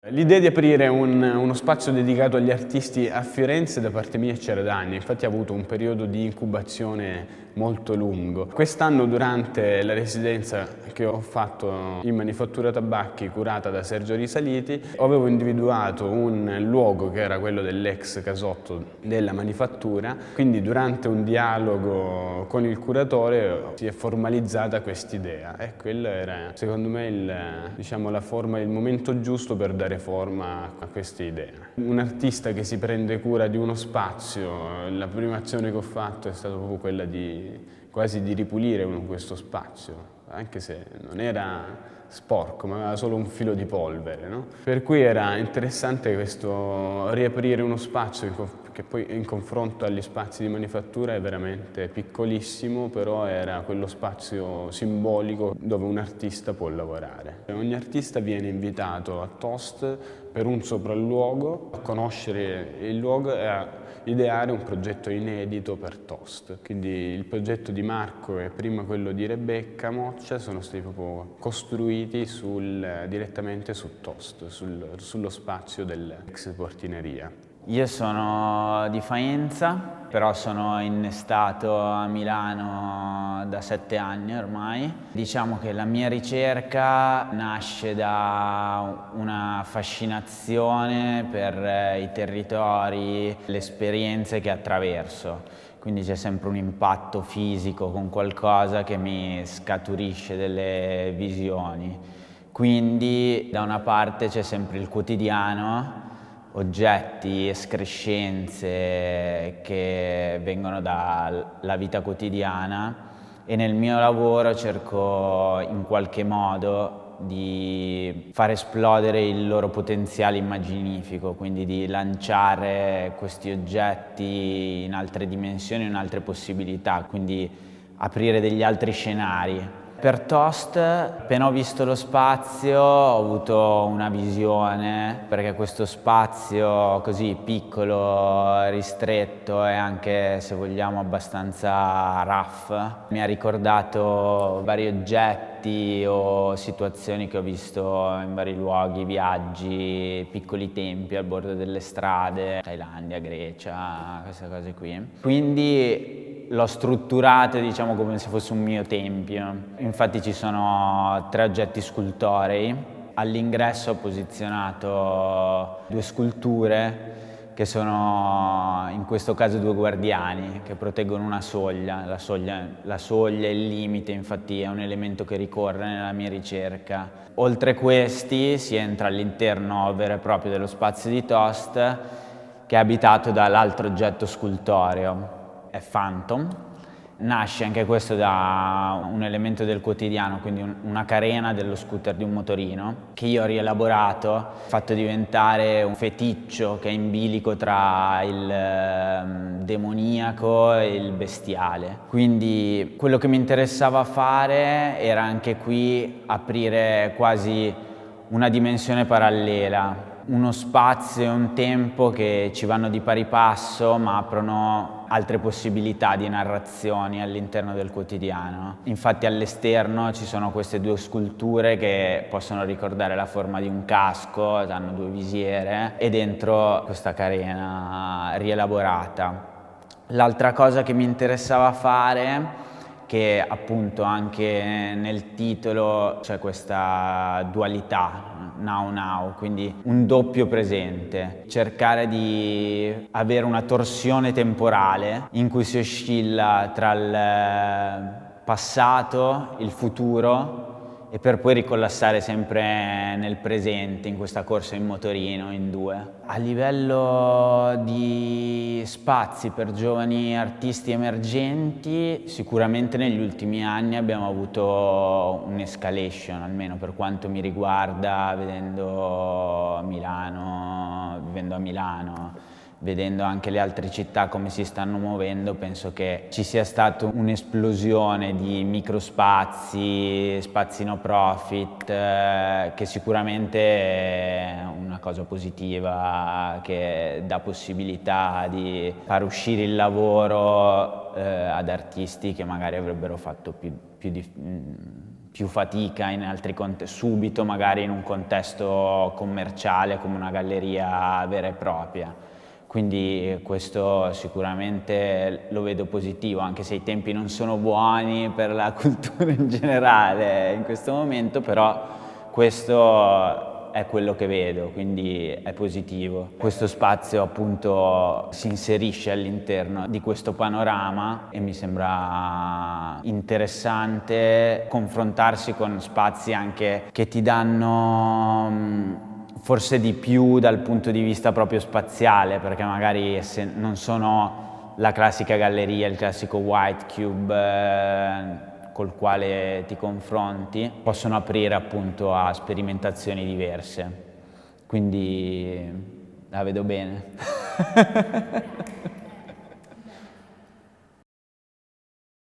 L'idea di aprire uno spazio dedicato agli artisti a Firenze da parte mia c'era da anni, infatti ha avuto un periodo di incubazione molto lungo. Quest'anno durante la residenza che ho fatto in Manifattura Tabacchi curata da Sergio Risaliti avevo individuato un luogo che era quello dell'ex casotto della manifattura, quindi durante un dialogo con il curatore si è formalizzata quest'idea e quello era secondo me il momento giusto per dare forma a questa idea. Un artista che si prende cura di uno spazio, la prima azione che ho fatto è stata proprio quella quasi di ripulire questo spazio, anche se non era sporco, ma aveva solo un filo di polvere, no? Per cui era interessante questo riaprire uno spazio che poi in confronto agli spazi di manifattura è veramente piccolissimo, però era quello spazio simbolico dove un artista può lavorare. Ogni artista viene invitato a Toast per un sopralluogo, a conoscere il luogo e a ideare un progetto inedito per Toast. Quindi il progetto di Marco e prima quello di Rebecca Moccia sono stati proprio costruiti direttamente su Toast, sullo spazio dell'ex portineria. Io sono di Faenza, però sono innestato a Milano da 7 anni ormai. Diciamo che la mia ricerca nasce da una fascinazione per i territori, le esperienze che attraverso. Quindi c'è sempre un impatto fisico con qualcosa che mi scaturisce delle visioni. Quindi da una parte c'è sempre il quotidiano, oggetti, escrescenze che vengono dalla vita quotidiana e nel mio lavoro cerco in qualche modo di far esplodere il loro potenziale immaginifico, quindi di lanciare questi oggetti in altre dimensioni, in altre possibilità, quindi aprire degli altri scenari. Per Toast, appena ho visto lo spazio, ho avuto una visione, perché questo spazio così piccolo, ristretto e anche, se vogliamo, abbastanza rough, mi ha ricordato vari oggetti o situazioni che ho visto in vari luoghi, viaggi, piccoli templi al bordo delle strade, Thailandia, Grecia, queste cose qui. Quindi l'ho strutturato, diciamo, come se fosse un mio tempio. Infatti ci sono 3 oggetti scultorei. All'ingresso ho posizionato 2 sculture che sono in questo caso 2 guardiani che proteggono una soglia. La soglia è il limite, infatti è un elemento che ricorre nella mia ricerca. Oltre questi si entra all'interno vero e proprio dello spazio di Toast, che è abitato dall'altro oggetto scultoreo. È Phantom, nasce anche questo da un elemento del quotidiano, quindi una carena dello scooter di un motorino, che io ho rielaborato, fatto diventare un feticcio che è in bilico tra il demoniaco e il bestiale. Quindi quello che mi interessava fare era anche qui aprire quasi una dimensione parallela, uno spazio e un tempo che ci vanno di pari passo ma aprono altre possibilità di narrazioni all'interno del quotidiano. Infatti all'esterno ci sono queste 2 sculture che possono ricordare la forma di un casco, hanno 2 visiere e dentro questa carena rielaborata. L'altra cosa che mi interessava fare, che appunto anche nel titolo c'è questa dualità, now now, quindi un doppio presente, cercare di avere una torsione temporale in cui si oscilla tra il passato, il futuro e per poi ricollassare sempre nel presente in questa corsa in motorino in 2. A livello di spazi per giovani artisti emergenti, sicuramente negli ultimi anni abbiamo avuto un'escalation, almeno per quanto mi riguarda, vivendo a Milano, vedendo anche le altre città come si stanno muovendo, penso che ci sia stata un'esplosione di microspazi, spazi no profit, che sicuramente è una cosa positiva, che dà possibilità di far uscire il lavoro ad artisti che magari avrebbero fatto più più fatica in altri subito, magari in un contesto commerciale come una galleria vera e propria. Quindi questo sicuramente lo vedo positivo, anche se i tempi non sono buoni per la cultura in generale in questo momento, però questo è quello che vedo, quindi è positivo. Questo spazio appunto si inserisce all'interno di questo panorama e mi sembra interessante confrontarsi con spazi anche che ti danno forse di più dal punto di vista proprio spaziale, perché magari non sono la classica galleria, il classico white cube col quale ti confronti, possono aprire appunto a sperimentazioni diverse. Quindi la vedo bene.